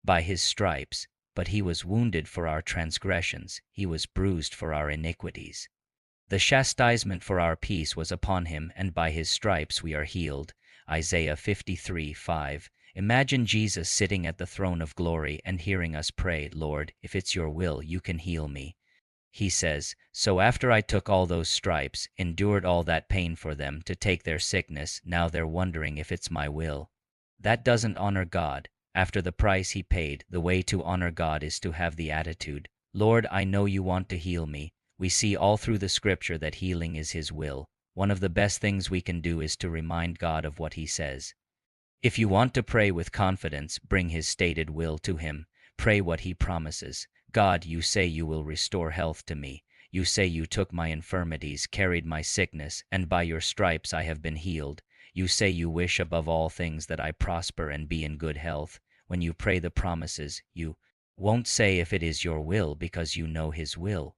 by his stripes, but he was wounded for our transgressions, he was bruised for our iniquities. The chastisement for our peace was upon him, and by his stripes we are healed. Isaiah 53:5. Imagine Jesus sitting at the throne of glory and hearing us pray, Lord, if it's your will, you can heal me. He says, so after I took all those stripes, endured all that pain for them to take their sickness, now they're wondering if it's my will. That doesn't honor God. After the price he paid, the way to honor God is to have the attitude, Lord, I know you want to heal me. We see all through the scripture that healing is his will. One of the best things we can do is to remind God of what he says. If you want to pray with confidence, bring his stated will to him. Pray what he promises. God, you say you will restore health to me. You say you took my infirmities, carried my sickness, and by your stripes I have been healed. You say you wish above all things that I prosper and be in good health. When you pray the promises, you won't say if it is your will because you know his will.